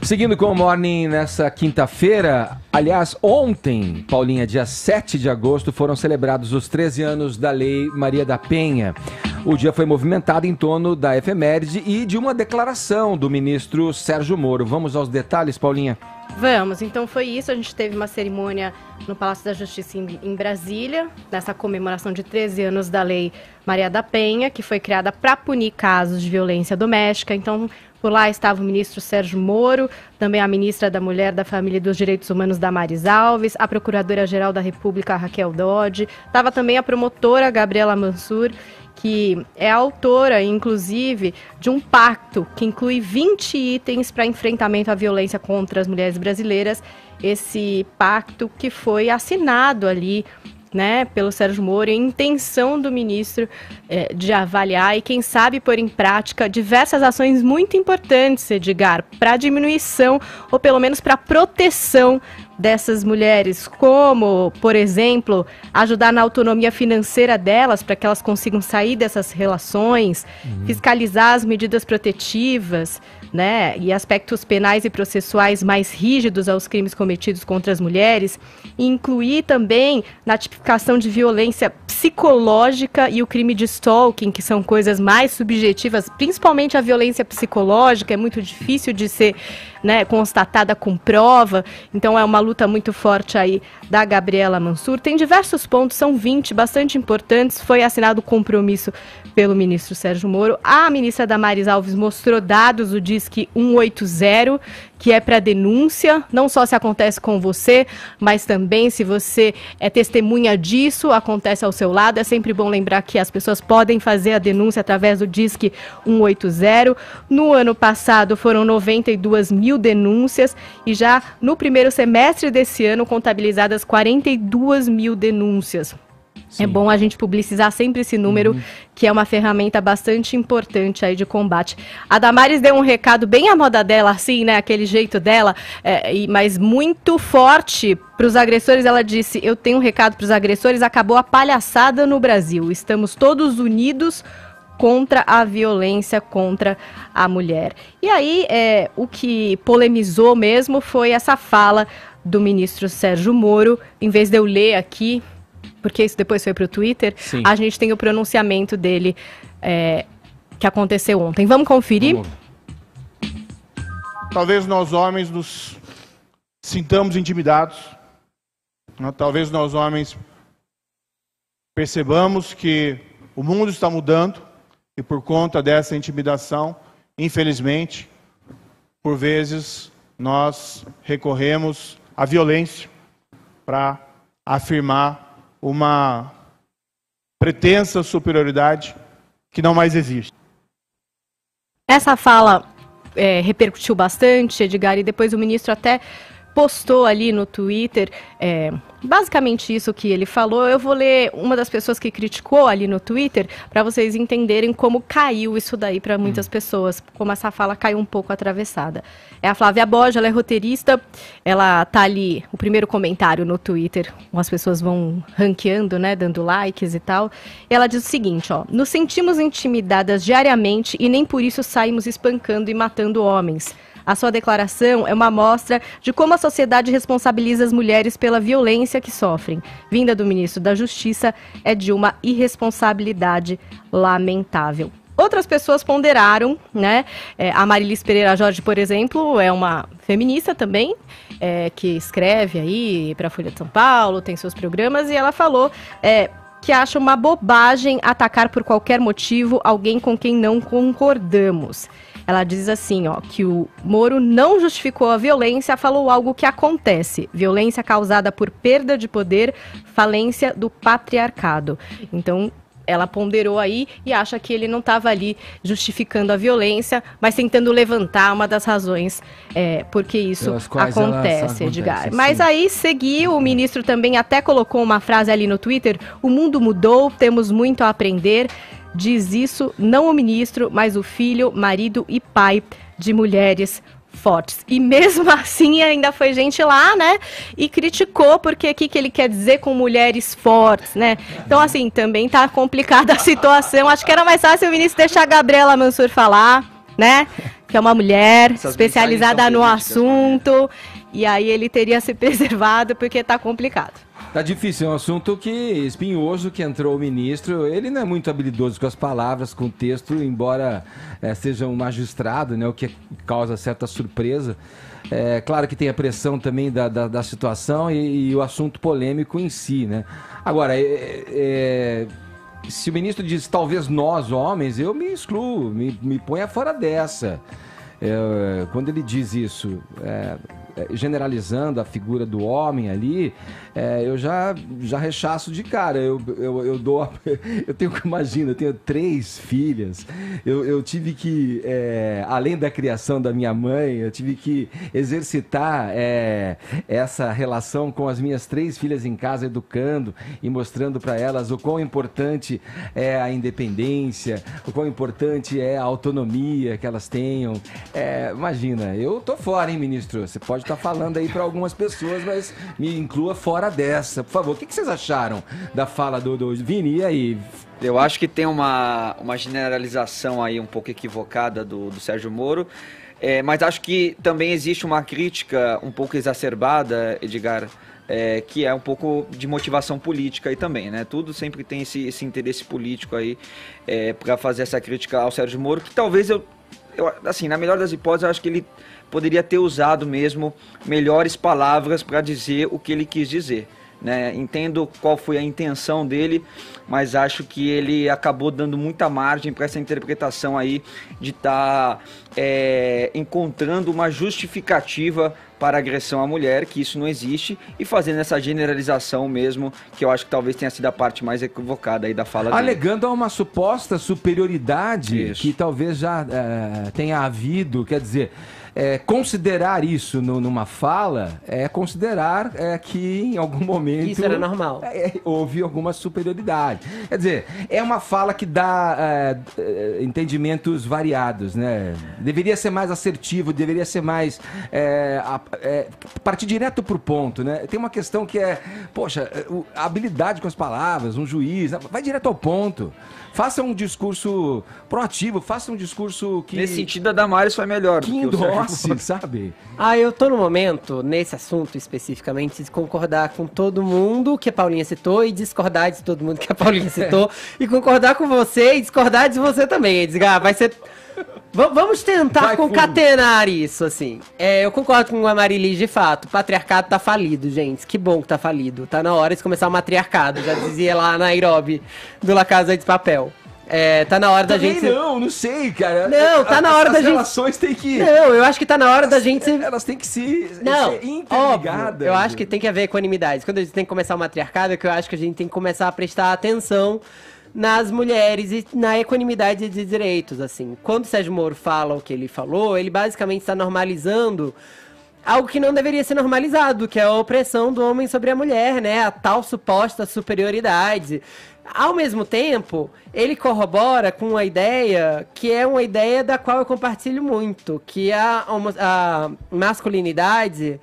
Seguindo com o Morning nessa quinta-feira, aliás, ontem, Paulinha, dia 7 de agosto, foram celebrados os 13 anos da Lei Maria da Penha. O dia foi movimentado em torno da efeméride e de uma declaração do ministro Sérgio Moro. Vamos aos detalhes, Paulinha? Vamos, então foi isso, a gente teve uma cerimônia no Palácio da Justiça em Brasília, nessa comemoração de 13 anos da Lei Maria da Penha, que foi criada para punir casos de violência doméstica. Então, por lá estava o ministro Sérgio Moro, também a ministra da Mulher, da Família e dos Direitos Humanos, Damares Alves, a procuradora-geral da República, Raquel Dodge, estava também a promotora Gabriela Mansur, que é autora, inclusive, de um pacto que inclui 20 itens para enfrentamento à violência contra as mulheres brasileiras. Esse pacto que foi assinado ali, né, pelo Sérgio Moro, em intenção do ministro de avaliar e, quem sabe, pôr em prática diversas ações muito importantes, Edgar, para a diminuição ou pelo menos para a proteção dessas mulheres, como, por exemplo, ajudar na autonomia financeira delas para que elas consigam sair dessas relações, fiscalizar as medidas protetivas, né, e aspectos penais e processuais mais rígidos aos crimes cometidos contra as mulheres, e incluir também na tipificação de violência psicológica e o crime de stalking, que são coisas mais subjetivas, principalmente a violência psicológica, é muito difícil de ser, né, constatada com prova, então é uma luta muito forte aí da Gabriela Mansur. Tem diversos pontos, são 20, bastante importantes, foi assinado o compromisso pelo ministro Sérgio Moro. A ministra Damares Alves mostrou dados do DISC 180, que é para denúncia, não só se acontece com você, mas também se você é testemunha disso, acontece ao seu lado. É sempre bom lembrar que as pessoas podem fazer a denúncia através do DISC 180. No ano passado foram 92 mil denúncias e já no primeiro semestre desse ano contabilizadas 42 mil denúncias. Sim. É bom a gente publicizar sempre esse número, que é uma ferramenta bastante importante aí de combate. A Damares deu um recado bem à moda dela, assim, né, aquele jeito dela, mas muito forte para os agressores. Ela disse: eu tenho um recado para os agressores, acabou a palhaçada no Brasil, estamos todos unidos contra a violência contra a mulher. E aí, o que polemizou mesmo foi essa fala do ministro Sérgio Moro. Em vez de eu ler aqui, porque isso depois foi para o Twitter, sim, a gente tem o pronunciamento dele que aconteceu ontem. Vamos conferir? Vamos. Talvez nós homens nos sintamos intimidados, né? Talvez nós homens percebamos que o mundo está mudando e por conta dessa intimidação, infelizmente, por vezes nós recorremos à violência para afirmar uma pretensa superioridade que não mais existe. Essa fala repercutiu bastante, Edgar, e depois o ministro até postou ali no Twitter basicamente isso que ele falou. Eu vou ler uma das pessoas que criticou ali no Twitter para vocês entenderem como caiu isso daí para muitas pessoas, como essa fala caiu um pouco atravessada. É a Flávia Borges, ela é roteirista, ela tá ali, o primeiro comentário no Twitter, as pessoas vão ranqueando, né, dando likes e tal. Ela diz o seguinte, ó: nos sentimos intimidadas diariamente e nem por isso saímos espancando e matando homens. A sua declaração é uma amostra de como a sociedade responsabiliza as mulheres pela violência que sofrem. Vinda do ministro da Justiça, é de uma irresponsabilidade lamentável. Outras pessoas ponderaram, né? A Marilis Pereira Jorge, por exemplo, é uma feminista também, que escreve aí para a Folha de São Paulo, tem seus programas, e ela falou que acha uma bobagem atacar por qualquer motivo alguém com quem não concordamos. Ela diz assim, ó, que o Moro não justificou a violência, falou algo que acontece. Violência causada por perda de poder, falência do patriarcado. Então, ela ponderou aí e acha que ele não estava ali justificando a violência, mas tentando levantar uma das razões porque isso acontece, Edgar. Mas aí seguiu, o ministro também até colocou uma frase ali no Twitter: o mundo mudou, temos muito a aprender. Diz isso não o ministro, mas o filho, marido e pai de mulheres fortes. E mesmo assim ainda foi gente lá, né, e criticou, porque o que ele quer dizer com mulheres fortes, né? Então, assim, também tá complicada a situação. Acho que era mais fácil o ministro deixar a Gabriela Mansur falar, né? que é uma mulher Essas especializada no mensagens são políticas, assunto, e aí ele teria se preservado porque tá complicado. Tá difícil, é um assunto que espinhoso que entrou o ministro. Ele não é muito habilidoso com as palavras, com o texto, embora seja um magistrado, né, o que causa certa surpresa. É claro que tem a pressão também da situação e o assunto polêmico em si, né? Agora, se o ministro diz talvez nós, homens, eu me excluo, me ponha fora dessa. Quando ele diz isso, generalizando a figura do homem ali, eu já rechaço de cara. Eu tenho, imagina, eu tenho 3 filhas. Eu tive que, além da criação da minha mãe, eu tive que exercitar essa relação com as minhas 3 filhas em casa, educando e mostrando para elas o quão importante é a independência, o quão importante é a autonomia que elas tenham. Imagina, eu tô fora, hein, ministro? Você pode estar falando aí para algumas pessoas, mas me inclua fora dessa, por favor. O que vocês acharam da fala do Vini? E aí? Eu acho que tem uma generalização aí um pouco equivocada do Sérgio Moro, mas acho que também existe uma crítica um pouco exacerbada, Edgar, que é um pouco de motivação política aí também, né? Tudo sempre tem esse interesse político aí para fazer essa crítica ao Sérgio Moro, que talvez assim, na melhor das hipóteses, eu acho que ele poderia ter usado mesmo melhores palavras para dizer o que ele quis dizer, né? Entendo qual foi a intenção dele, mas acho que ele acabou dando muita margem para essa interpretação aí de estar encontrando uma justificativa para a agressão à mulher, que isso não existe, e fazendo essa generalização mesmo, que eu acho que talvez tenha sido a parte mais equivocada aí da fala dele. Alegando a uma suposta superioridade Isso. que talvez já tenha havido, quer dizer, considerar isso numa fala é considerar que em algum momento... Isso era normal. Houve alguma superioridade. Quer dizer, é uma fala que dá entendimentos variados, né? Deveria ser mais assertivo, deveria ser mais... partir direto pro ponto, né? Tem uma questão que poxa, a habilidade com as palavras, um juiz, vai direto ao ponto. Faça um discurso proativo, faça um discurso que... Nesse sentido, a Damares foi melhor do que que o Sérgio endosse, Moro. sabe? Eu tô no momento, nesse assunto especificamente, de concordar com todo mundo que a Paulinha citou e discordar de todo mundo que a Paulinha citou e concordar com você e discordar de você também, Edgar. Vai ser... Vamos tentar concatenar isso, assim. Eu concordo com a Marili, de fato. O patriarcado tá falido, gente. Que bom que tá falido. Tá na hora de começar o matriarcado. Já dizia lá na Nairobi, do La Casa de Papel. Tá na hora da gente... Não sei, cara. Não, tá na hora da gente... As relações têm que... Não, eu acho que tá na hora da gente... Elas têm que ser Óbvio, interligadas. eu acho que tem que haver equanimidade. Quando a gente tem que começar o matriarcado, é que eu acho que a gente tem que começar a prestar atenção nas mulheres e na equanimidade de direitos, assim. Quando o Sérgio Moro fala o que ele falou, ele basicamente está normalizando algo que não deveria ser normalizado, que é a opressão do homem sobre a mulher, né? A tal suposta superioridade. Ao mesmo tempo, ele corrobora com uma ideia que é uma ideia da qual eu compartilho muito, que a masculinidade...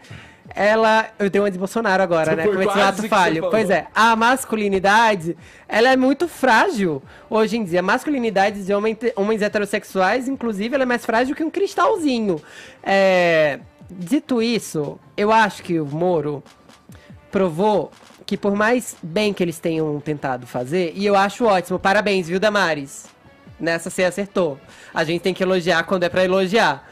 Eu dei uma de Bolsonaro agora, né? Com esse ato falho. Pois é, a masculinidade, ela é muito frágil hoje em dia. A masculinidade de homens heterossexuais, inclusive, ela é mais frágil que um cristalzinho. Dito isso, eu acho que o Moro provou que por mais bem que eles tenham tentado fazer, e eu acho ótimo, parabéns, viu, Damares? Nessa você acertou. A gente tem que elogiar quando é pra elogiar.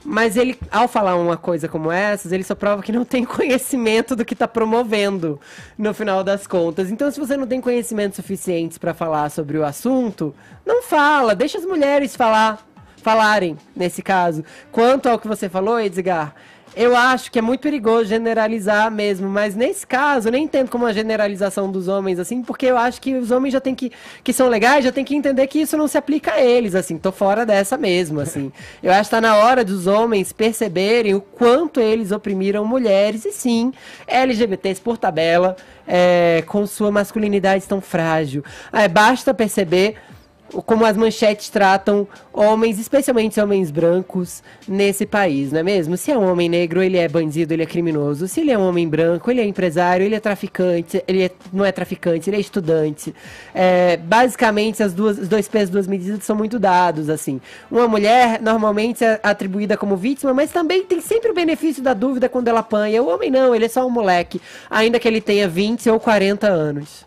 Mas ele, ao falar uma coisa como essa, ele só prova que não tem conhecimento do que está promovendo, no final das contas. Então, se você não tem conhecimento suficiente para falar sobre o assunto, não fala, deixa as mulheres falarem, nesse caso. Quanto ao que você falou, Edgar, eu acho que é muito perigoso generalizar mesmo, mas nesse caso eu nem entendo como uma generalização dos homens, assim, porque eu acho que os homens já tem que são legais, já tem que entender que isso não se aplica a eles, assim, tô fora dessa mesmo, assim. Eu acho que tá na hora dos homens perceberem o quanto eles oprimiram mulheres, e sim, LGBTs por tabela, com sua masculinidade tão frágil. Basta perceber como as manchetes tratam homens, especialmente homens brancos, nesse país, não é mesmo? Se é um homem negro, ele é bandido, ele é criminoso. Se ele é um homem branco, ele é empresário, ele é traficante, não é traficante, ele é estudante. Basicamente, os dois pesos, duas medidas são muito dados, assim. Uma mulher, normalmente, é atribuída como vítima, mas também tem sempre o benefício da dúvida quando ela apanha. O homem não, ele é só um moleque, ainda que ele tenha 20 ou 40 anos.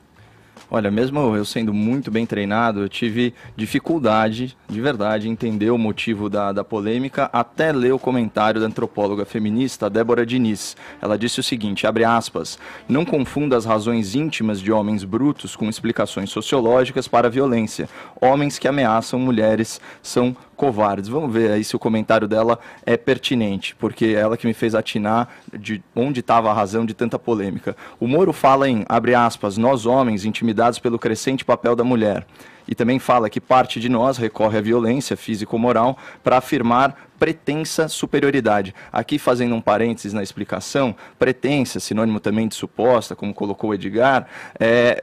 Olha, mesmo eu sendo muito bem treinado, eu tive dificuldade, de verdade, em entender o motivo da polêmica, até ler o comentário da antropóloga feminista Débora Diniz. Ela disse o seguinte, abre aspas, não confunda as razões íntimas de homens brutos com explicações sociológicas para a violência. Homens que ameaçam mulheres são covardes. Vamos ver aí se o comentário dela é pertinente, porque é ela que me fez atinar de onde estava a razão de tanta polêmica. O Moro fala em, abre aspas, nós homens intimidados pelo crescente papel da mulher. E também fala que parte de nós recorre à violência física ou moral para afirmar pretensa superioridade. Aqui, fazendo um parênteses na explicação, pretensa, sinônimo também de suposta, como colocou o Edgar,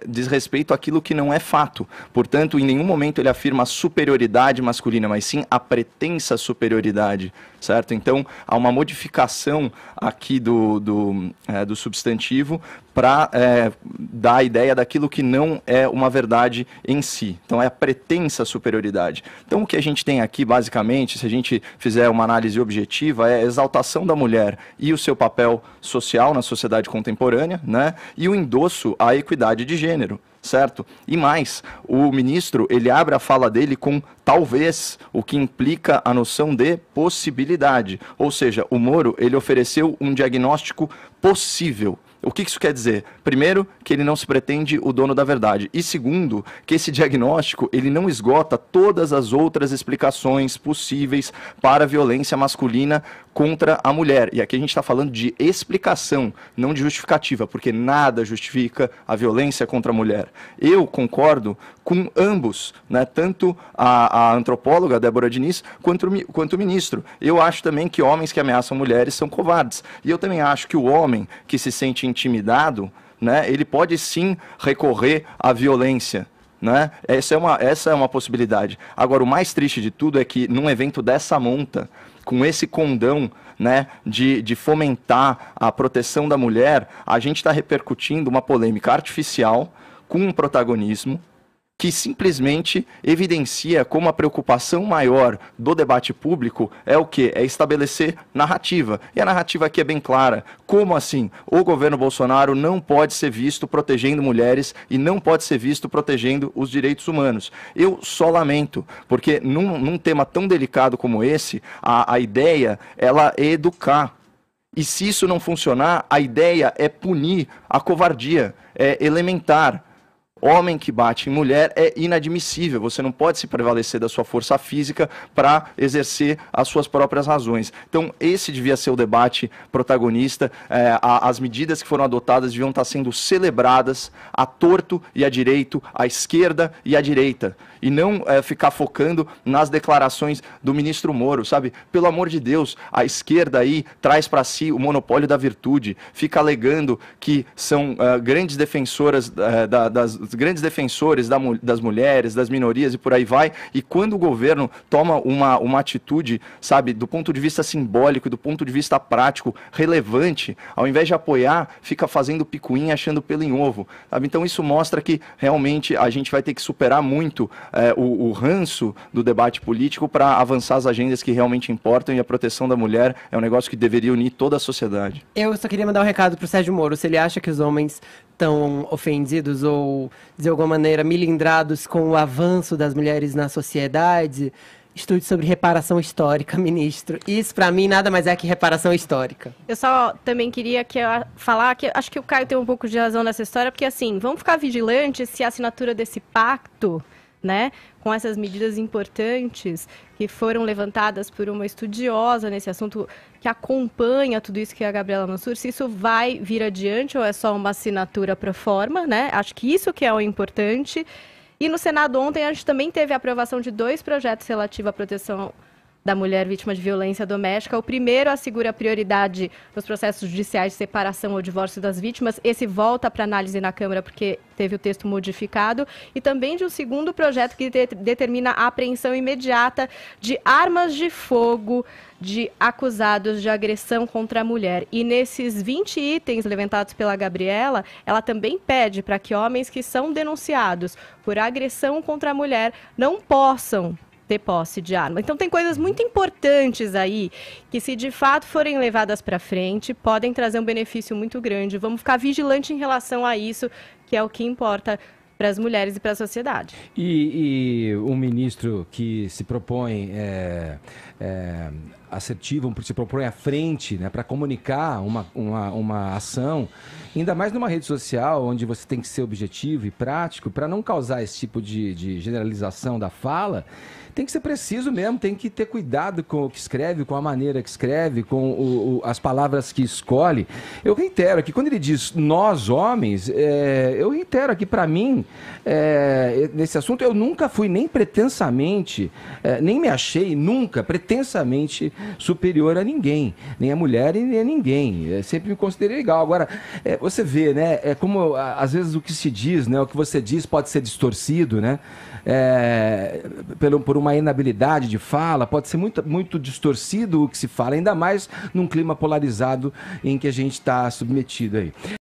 diz respeito àquilo que não é fato. Portanto, em nenhum momento ele afirma a superioridade masculina, mas sim a pretensa superioridade, certo? Então, há uma modificação aqui do substantivo para dar a ideia daquilo que não é uma verdade em si. Então, é a pretensa superioridade. Então, o que a gente tem aqui, basicamente, se a gente fizer uma análise objetiva, é a exaltação da mulher e o seu papel social na sociedade contemporânea, né? E o endosso à equidade de gênero, certo? E mais, o ministro, ele abre a fala dele com talvez, o que implica a noção de possibilidade. Ou seja, o Moro, ele ofereceu um diagnóstico possível. O que isso quer dizer? Primeiro, que ele não se pretende o dono da verdade. E segundo, que esse diagnóstico ele não esgota todas as outras explicações possíveis para a violência masculina contra a mulher. E aqui a gente está falando de explicação, não de justificativa, porque nada justifica a violência contra a mulher. Eu concordo com ambos, né? Tanto a antropóloga Débora Diniz quanto o ministro. Eu acho também que homens que ameaçam mulheres são covardes. E eu também acho que o homem que se sente intimidado, né, ele pode sim recorrer à violência. Né? Essa é uma possibilidade. Agora, o mais triste de tudo é que num evento dessa monta, com esse condão, né, de fomentar a proteção da mulher, a gente está repercutindo uma polêmica artificial com um protagonismo que simplesmente evidencia como a preocupação maior do debate público é o quê? É estabelecer narrativa. E a narrativa aqui é bem clara. Como assim? O governo Bolsonaro não pode ser visto protegendo mulheres e não pode ser visto protegendo os direitos humanos. Eu só lamento, porque num tema tão delicado como esse, a ideia ela é educar. E se isso não funcionar, a ideia é punir a covardia, é elementar. Homem que bate em mulher é inadmissível, você não pode se prevalecer da sua força física para exercer as suas próprias razões. Então, esse devia ser o debate protagonista, as medidas que foram adotadas deviam estar sendo celebradas à torto e à direito, à esquerda e à direita, e não ficar focando nas declarações do ministro Moro, sabe? Pelo amor de Deus, a esquerda aí traz para si o monopólio da virtude, fica alegando que são grandes defensoras grandes defensores das mulheres, das minorias e por aí vai, e quando o governo toma uma atitude, sabe, do ponto de vista simbólico, do ponto de vista prático, relevante, ao invés de apoiar, fica fazendo picuinha, achando pelo em ovo, sabe? Então isso mostra que realmente a gente vai ter que superar muito o ranço do debate político para avançar as agendas que realmente importam, e a proteção da mulher é um negócio que deveria unir toda a sociedade. Eu só queria mandar um recado pro Sérgio Moro, se ele acha que os homens estão ofendidos ou, de alguma maneira, milindrados com o avanço das mulheres na sociedade, estude sobre reparação histórica, ministro. Isso, para mim, nada mais é que reparação histórica. Eu só também queria falar que acho que o Caio tem um pouco de razão nessa história, porque, assim, vamos ficar vigilantes se a assinatura desse pacto, né, com essas medidas importantes que foram levantadas por uma estudiosa nesse assunto, que acompanha tudo isso que é a Gabriela Mansur, se isso vai vir adiante ou é só uma assinatura pro forma, né? Acho que isso que é o importante. E no Senado ontem a gente também teve a aprovação de 2 projetos relativos à proteção da mulher vítima de violência doméstica. O primeiro assegura prioridade nos processos judiciais de separação ou divórcio das vítimas. Esse volta para análise na Câmara porque teve o texto modificado. E também de um segundo projeto que determina a apreensão imediata de armas de fogo de acusados de agressão contra a mulher. E nesses 20 itens levantados pela Gabriela, ela também pede para que homens que são denunciados por agressão contra a mulher não possam ter posse de arma. Então tem coisas muito importantes aí que, se de fato forem levadas para frente, podem trazer um benefício muito grande. Vamos ficar vigilantes em relação a isso, que é o que importa para as mulheres e para a sociedade. E um ministro que se propõe assertivo, se propõe à frente, né, para comunicar uma ação, ainda mais numa rede social, onde você tem que ser objetivo e prático, para não causar esse tipo de generalização da fala, tem que ser preciso mesmo, tem que ter cuidado com o que escreve, com a maneira que escreve, com as palavras que escolhe. Eu reitero aqui, quando ele diz nós homens, eu reitero aqui, para mim, nesse assunto, eu nunca fui nem pretensamente, nem me achei nunca pretensamente superior a ninguém, nem a mulher e nem a ninguém. Sempre me considerei legal. Agora, você vê, né, como às vezes o que se diz, né, o que você diz pode ser distorcido, né, por uma inabilidade de fala, pode ser muito, muito distorcido o que se fala, ainda mais num clima polarizado em que a gente está submetido aí.